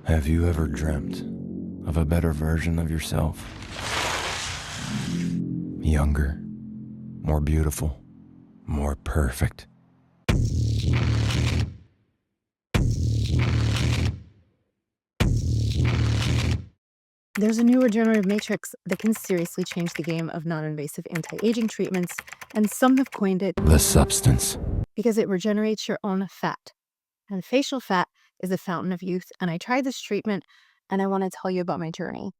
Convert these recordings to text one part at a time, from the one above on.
Have you ever dreamt of a better version of yourself? Younger, more beautiful, more perfect. There's a new regenerative matrix that can seriously change the game of non-invasive anti-aging treatments, and some have coined it The substance. because it regenerates your own fat. And facial fat is a fountain of youth, and I tried this treatment, and I want to tell you about my journey.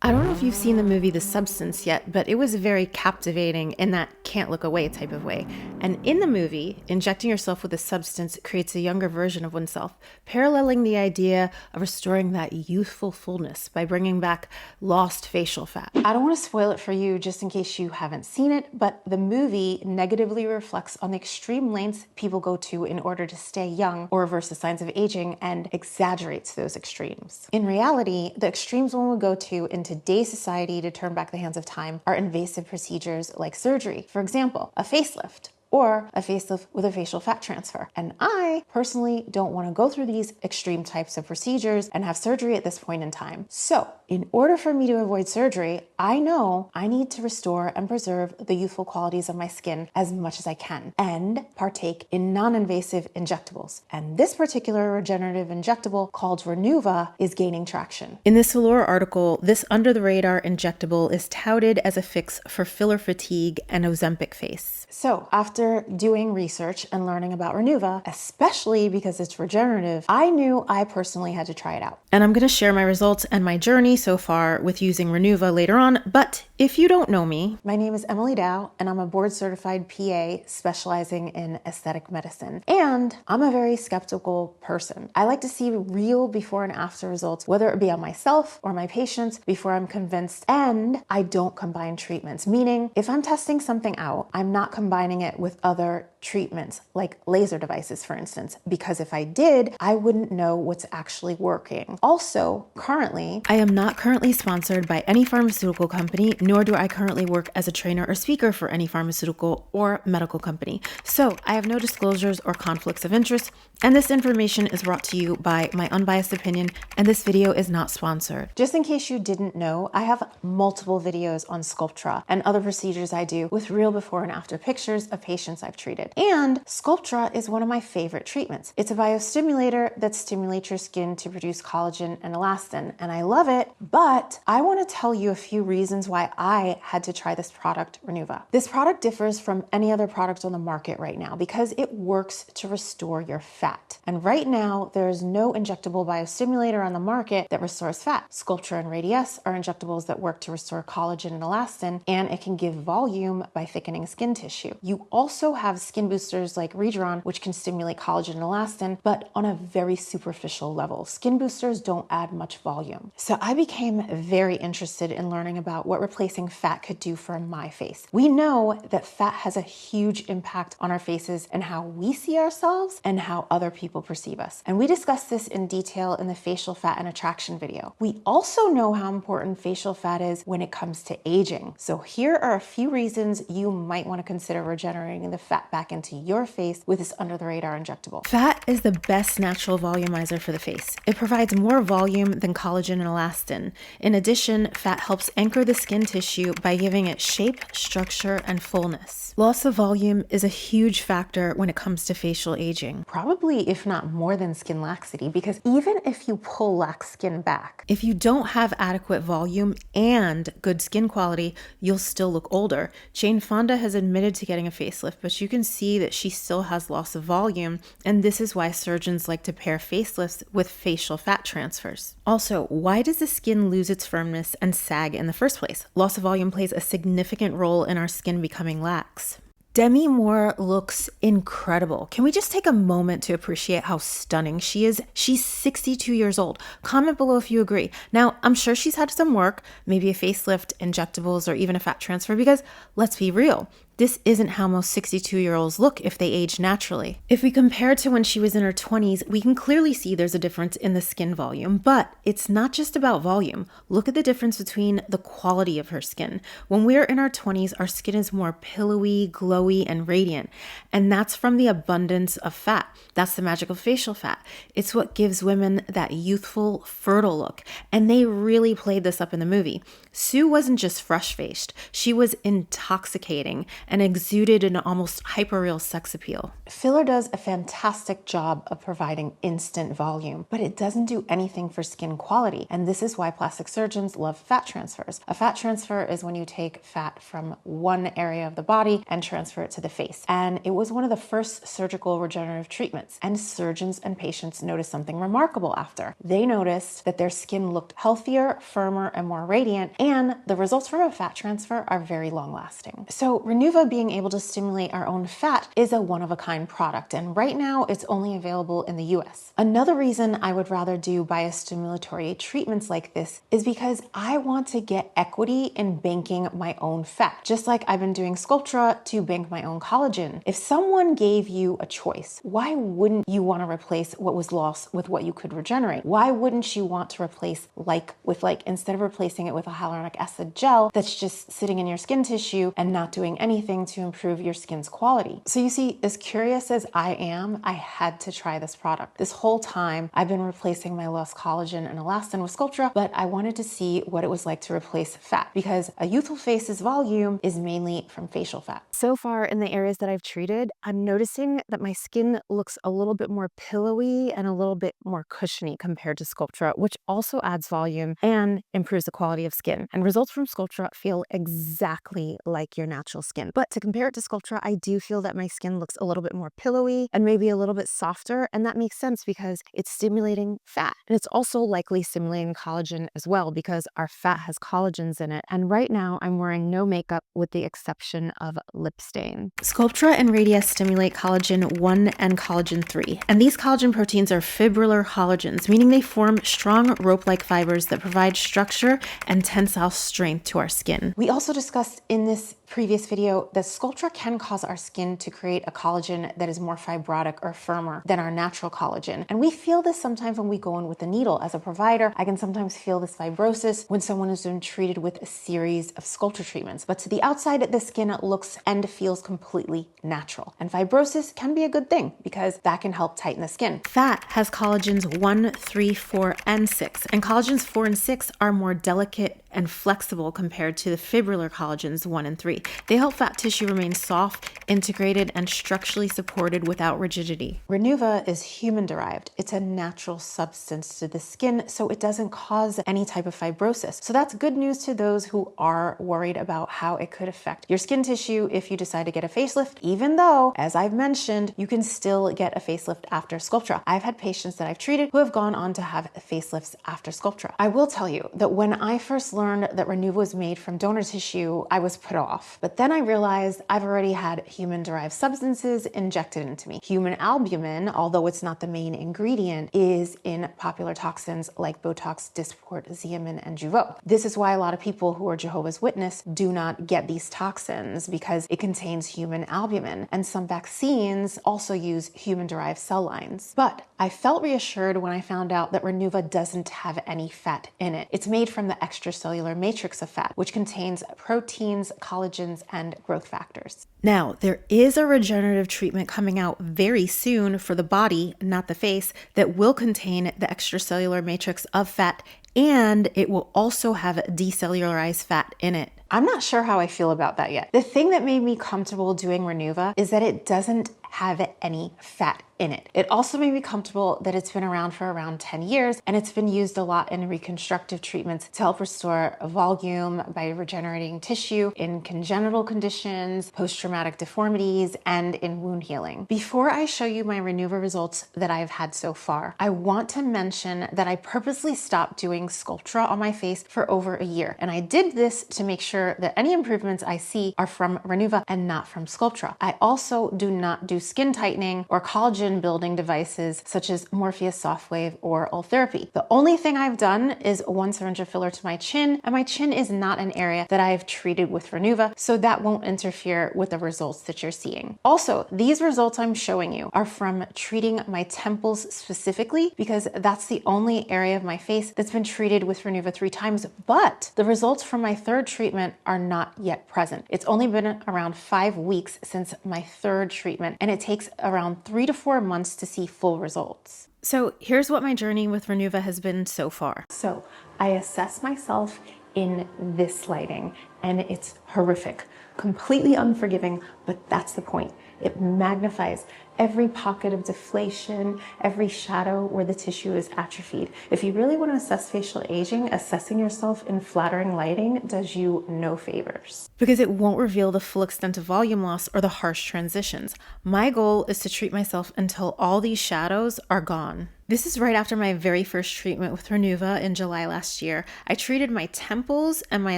I don't know if you've seen the movie The Substance yet, but it was very captivating in that can't look away type of way. And in the movie, injecting yourself with a substance creates a younger version of oneself, paralleling the idea of restoring that youthful fullness by bringing back lost facial fat. I don't want to spoil it for you just in case you haven't seen it, but the movie negatively reflects on the extreme lengths people go to in order to stay young or reverse the signs of aging and exaggerates those extremes. In reality, the extremes one would go to in today's society to turn back the hands of time are invasive procedures like surgery. For example, a facelift, or a facelift with a facial fat transfer. And I personally don't want to go through these extreme types of procedures and have surgery at this point in time. So in order for me to avoid surgery, I know I need to restore and preserve the youthful qualities of my skin as much as I can and partake in non-invasive injectables. And this particular regenerative injectable called Renuva is gaining traction. In this Allure article, this under-the-radar injectable is touted as a fix for filler fatigue and Ozempic face. So after doing research and learning about Renuva, especially because it's regenerative, I knew I personally had to try it out. And I'm going to share my results and my journey so far with using Renuva later on. But if you don't know me, my name is Emily Dowe, and I'm a board-certified PA specializing in aesthetic medicine. And I'm a very skeptical person. I like to see real before and after results, whether it be on myself or my patients, before I'm convinced. And I don't combine treatments, meaning if I'm testing something out, I'm not combining it with other treatments, like laser devices, for instance, because if I did, I wouldn't know what's actually working. Also, currently, I am not currently sponsored by any pharmaceutical company, nor do I currently work as a trainer or speaker for any pharmaceutical or medical company. So I have no disclosures or conflicts of interest, and this information is brought to you by my unbiased opinion, and this video is not sponsored. Just in case you didn't know, I have multiple videos on Sculptra and other procedures I do with real before and after pictures of patients I've treated. And Sculptra is one of my favorite treatments. It's a biostimulator that stimulates your skin to produce collagen and elastin, and I love it, but I want to tell you a few reasons why I had to try this product, Renuva. This product differs from any other product on the market right now because it works to restore your fat. And right now, there is no injectable biostimulator on the market that restores fat. Sculptra and Radiesse are injectables that work to restore collagen and elastin, and it can give volume by thickening skin tissue. You also have skin boosters like Regeneron, which can stimulate collagen and elastin, but on a very superficial level. Skin boosters don't add much volume. So I became very interested in learning about what replacing fat could do for my face. We know that fat has a huge impact on our faces and how we see ourselves and how other people perceive us. And we discussed this in detail in the facial fat and attraction video. We also know how important facial fat is when it comes to aging. So here are a few reasons you might want to consider regenerating the fat back into your face with this under-the-radar injectable. Fat is the best natural volumizer for the face. It provides more volume than collagen and elastin. In addition, fat helps anchor the skin tissue by giving it shape, structure, and fullness. Loss of volume is a huge factor when it comes to facial aging. Probably, if not more than skin laxity, because even if you pull lax skin back, if you don't have adequate volume and good skin quality, you'll still look older. Jane Fonda has admitted to getting a facelift, but you can see that she still has loss of volume, and this is why surgeons like to pair facelifts with facial fat transfers. Also, why does the skin lose its firmness and sag in the first place? Loss of volume plays a significant role in our skin becoming lax. Demi Moore looks incredible. Can we just take a moment to appreciate how stunning she is? She's 62 years old. Comment below if you agree. Now, I'm sure she's had some work, maybe a facelift, injectables, or even a fat transfer, because let's be real, this isn't how most 62-year-olds look if they age naturally. If we compare to when she was in her 20s, we can clearly see there's a difference in the skin volume, but it's not just about volume. Look at the difference between the quality of her skin. When we're in our 20s, our skin is more pillowy, glowy, and radiant, and that's from the abundance of fat. That's the magic of facial fat. It's what gives women that youthful, fertile look, and they really played this up in the movie. Sue wasn't just fresh-faced, she was intoxicating and exuded an almost hyperreal sex appeal. Filler does a fantastic job of providing instant volume, but it doesn't do anything for skin quality, and this is why plastic surgeons love fat transfers. A fat transfer is when you take fat from one area of the body and transfer it to the face, and it was one of the first surgical regenerative treatments, and surgeons and patients noticed something remarkable after. They noticed that their skin looked healthier, firmer, and more radiant, and the results from a fat transfer are very long-lasting. So Renuva being able to stimulate our own fat is a one-of-a-kind product, and right now it's only available in the US. Another reason I would rather do biostimulatory treatments like this is because I want to get equity in banking my own fat, just like I've been doing Sculptra to bank my own collagen. If someone gave you a choice, why wouldn't you want to replace what was lost with what you could regenerate? Why wouldn't you want to replace like with like, instead of replacing it with a hyaluronic acid gel that's just sitting in your skin tissue and not doing anything to improve your skin's quality? So you see, as curious as I am, I had to try this product. This whole time I've been replacing my lost collagen and elastin with Sculptra, but I wanted to see what it was like to replace fat, because a youthful face's volume is mainly from facial fat. So far in the areas that I've treated, I'm noticing that my skin looks a little bit more pillowy and a little bit more cushiony compared to Sculptra, which also adds volume and improves the quality of skin. And results from Sculptra feel exactly like your natural skin. But to compare it to Sculptra, I do feel that my skin looks a little bit more pillowy and maybe a little bit softer, and that makes sense because it's stimulating fat. And it's also likely stimulating collagen as well because our fat has collagens in it. And right now I'm wearing no makeup with the exception of lip stain. Sculptra and Radius stimulate collagen 1 and collagen 3. And these collagen proteins are fibrillar collagens, meaning they form strong rope-like fibers that provide structure and tensile strength to our skin. We also discussed in this previous video that Sculptra can cause our skin to create a collagen that is more fibrotic or firmer than our natural collagen. And we feel this sometimes when we go in with the needle. As a provider, I can sometimes feel this fibrosis when someone has been treated with a series of Sculptra treatments. But to the outside, the skin looks and feels completely natural. And fibrosis can be a good thing because that can help tighten the skin. Fat has collagens 1, 3, 4, and 6. And collagens 4 and 6 are more delicate and flexible compared to the fibrillar collagens 1 and 3. They help fat tissue remain soft, integrated, and structurally supported without rigidity. Renuva is human-derived. It's a natural substance to the skin, so it doesn't cause any type of fibrosis. So that's good news to those who are worried about how it could affect your skin tissue if you decide to get a facelift, even though, as I've mentioned, you can still get a facelift after Sculptra. I've had patients that I've treated who have gone on to have facelifts after Sculptra. I will tell you that when I first learned that Renuva was made from donor tissue, I was put off. But then I realized I've already had human-derived substances injected into me. Human albumin, although it's not the main ingredient, is in popular toxins like Botox, Dysport, Xeomin, and Jeuveau. This is why a lot of people who are Jehovah's Witness do not get these toxins, because it contains human albumin. And some vaccines also use human-derived cell lines. But I felt reassured when I found out that Renuva doesn't have any fat in it. It's made from the extracellular matrix of fat, which contains proteins, collagens, and growth factors. Now, there is a regenerative treatment coming out very soon for the body, not the face, that will contain the extracellular matrix of fat, and it will also have decellularized fat in it. I'm not sure how I feel about that yet. The thing that made me comfortable doing Renuva is that it doesn't have any fat in it. It also made me comfortable that it's been around for around 10 years and it's been used a lot in reconstructive treatments to help restore volume by regenerating tissue in congenital conditions, post-traumatic deformities, and in wound healing. Before I show you my Renuva results that I've had so far, I want to mention that I purposely stopped doing Sculptra on my face for over a year. And I did this to make sure that any improvements I see are from Renuva and not from Sculptra. I also do not do skin tightening or collagen building devices such as Morpheus Softwave or Ultherapy. The only thing I've done is 1 syringe of filler to my chin, and my chin is not an area that I've treated with Renuva, so that won't interfere with the results that you're seeing. Also, these results I'm showing you are from treating my temples specifically, because that's the only area of my face that's been treated with Renuva 3 times, but the results from my 3rd treatment are not yet present. It's only been around 5 weeks since my 3rd treatment, and it takes around 3 to 4 months to see full results. So here's what my journey with Renuva has been so far. So I assess myself in this lighting, and it's horrific, completely unforgiving, but that's the point. It magnifies every pocket of deflation, every shadow where the tissue is atrophied. If you really want to assess facial aging, assessing yourself in flattering lighting does you no favors, because it won't reveal the full extent of volume loss or the harsh transitions. My goal is to treat myself until all these shadows are gone. This is right after my very first treatment with Renuva in July last year. I treated my temples and my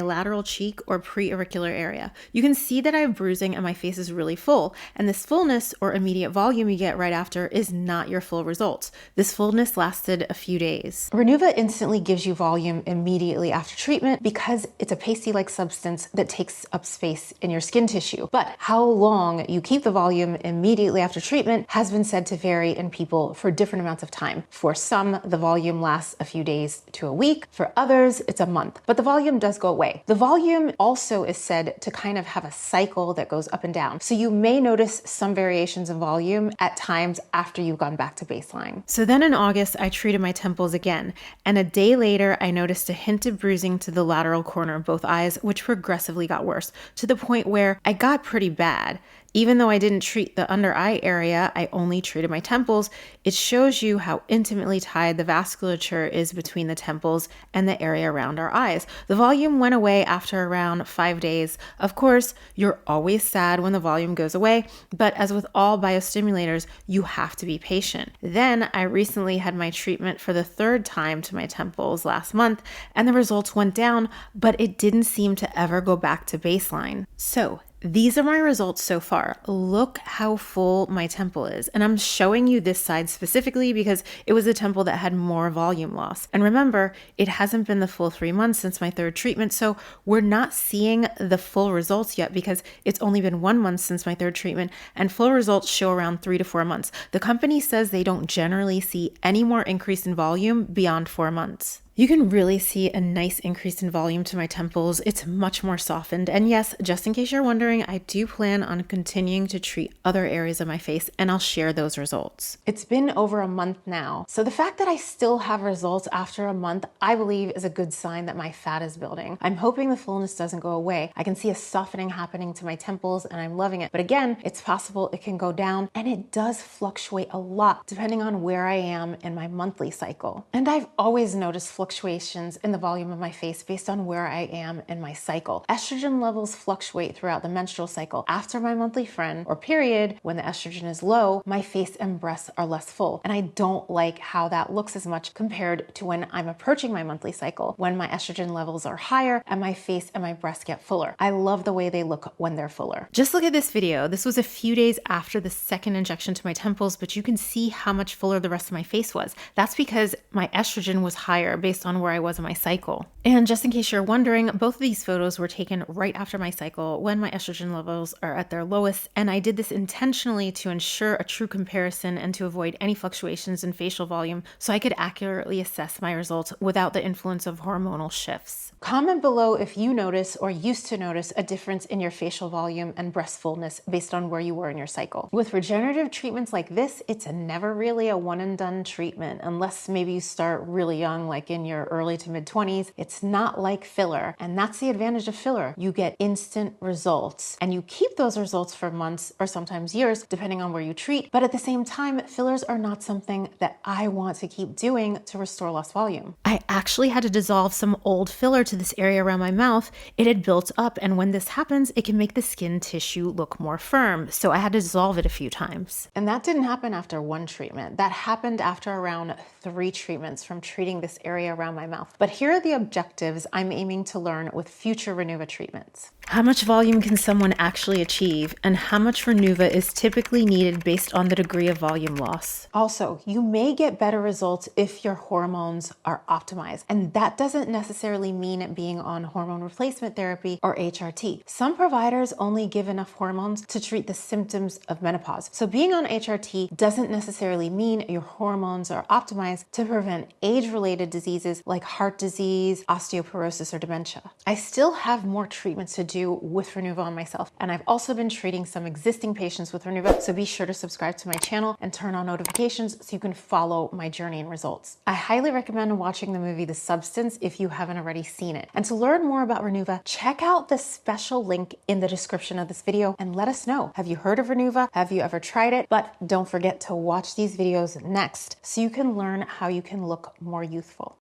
lateral cheek or pre-auricular area. You can see that I have bruising and my face is really full, and this fullness or immediate volume you get right after is not your full results. This fullness lasted a few days. Renuva instantly gives you volume immediately after treatment because it's a pasty-like substance that takes up space in your skin tissue. But how long you keep the volume immediately after treatment has been said to vary in people for different amounts of time. For some, the volume lasts a few days to a week. For others, it's a month. But the volume does go away. The volume also is said to kind of have a cycle that goes up and down. So you may notice some variations in volume at times after you've gone back to baseline. So then in August, I treated my temples again. And a day later, I noticed a hint of bruising to the lateral corner of both eyes, which progressively got worse to the point where I got pretty bad. Even though I didn't treat the under eye area, I only treated my temples. It shows you how intimately tied the vasculature is between the temples and the area around our eyes. The volume went away after around 5 days. Of course, you're always sad when the volume goes away, but as with all biostimulators, you have to be patient. Then I recently had my treatment for the 3rd time to my temples last month, and the results went down, but it didn't seem to ever go back to baseline. So these are my results so far. Look how full my temple is. And I'm showing you this side specifically because it was a temple that had more volume loss. And remember, it hasn't been the full 3 months since my 3rd treatment, so we're not seeing the full results yet because it's only been 1 month since my 3rd treatment, and full results show around 3 to 4 months. The company says they don't generally see any more increase in volume beyond 4 months. You can really see a nice increase in volume to my temples. It's much more softened. And yes, just in case you're wondering, I do plan on continuing to treat other areas of my face, and I'll share those results. It's been over a month now. So the fact that I still have results after a month, I believe is a good sign that my fat is building. I'm hoping the fullness doesn't go away. I can see a softening happening to my temples and I'm loving it. But again, it's possible it can go down, and it does fluctuate a lot depending on where I am in my monthly cycle. And I've always noticed fluctuations in the volume of my face based on where I am in my cycle. Estrogen levels fluctuate throughout the menstrual cycle. After my monthly friend or period, when the estrogen is low, my face and breasts are less full. And I don't like how that looks as much compared to when I'm approaching my monthly cycle, when my estrogen levels are higher and my face and my breasts get fuller. I love the way they look when they're fuller. Just look at this video. This was a few days after the 2nd injection to my temples, but you can see how much fuller the rest of my face was. That's because my estrogen was higher based on where I was in my cycle. And just in case you're wondering, both of these photos were taken right after my cycle when my estrogen levels are at their lowest, and I did this intentionally to ensure a true comparison and to avoid any fluctuations in facial volume so I could accurately assess my results without the influence of hormonal shifts. Comment below if you notice or used to notice a difference in your facial volume and breast fullness based on where you were in your cycle. With regenerative treatments like this, it's never really a one and done treatment unless maybe you start really young, like in your early to mid 20s. It's not like filler, and that's the advantage of filler. You get instant results, and you keep those results for months or sometimes years, depending on where you treat. But at the same time, fillers are not something that I want to keep doing to restore lost volume. I actually had to dissolve some old filler to this area around my mouth. It had built up, and when this happens, it can make the skin tissue look more firm. So I had to dissolve it a few times. And that didn't happen after 1 treatment. That happened after around 3 treatments from treating this area around my mouth. But here are the objectives I'm aiming to learn with future Renuva treatments. How much volume can someone actually achieve, and how much Renuva is typically needed based on the degree of volume loss? Also, you may get better results if your hormones are optimized, and that doesn't necessarily mean it being on hormone replacement therapy or HRT. Some providers only give enough hormones to treat the symptoms of menopause. So being on HRT doesn't necessarily mean your hormones are optimized to prevent age-related diseases like heart disease, osteoporosis, or dementia. I still have more treatments to do with Renuva on myself, and I've also been treating some existing patients with Renuva, so be sure to subscribe to my channel and turn on notifications so you can follow my journey and results. I highly recommend watching the movie The Substance if you haven't already seen it. And to learn more about Renuva, check out the special link in the description of this video and let us know. Have you heard of Renuva? Have you ever tried it? But don't forget to watch these videos next so you can learn how you can look more youthful.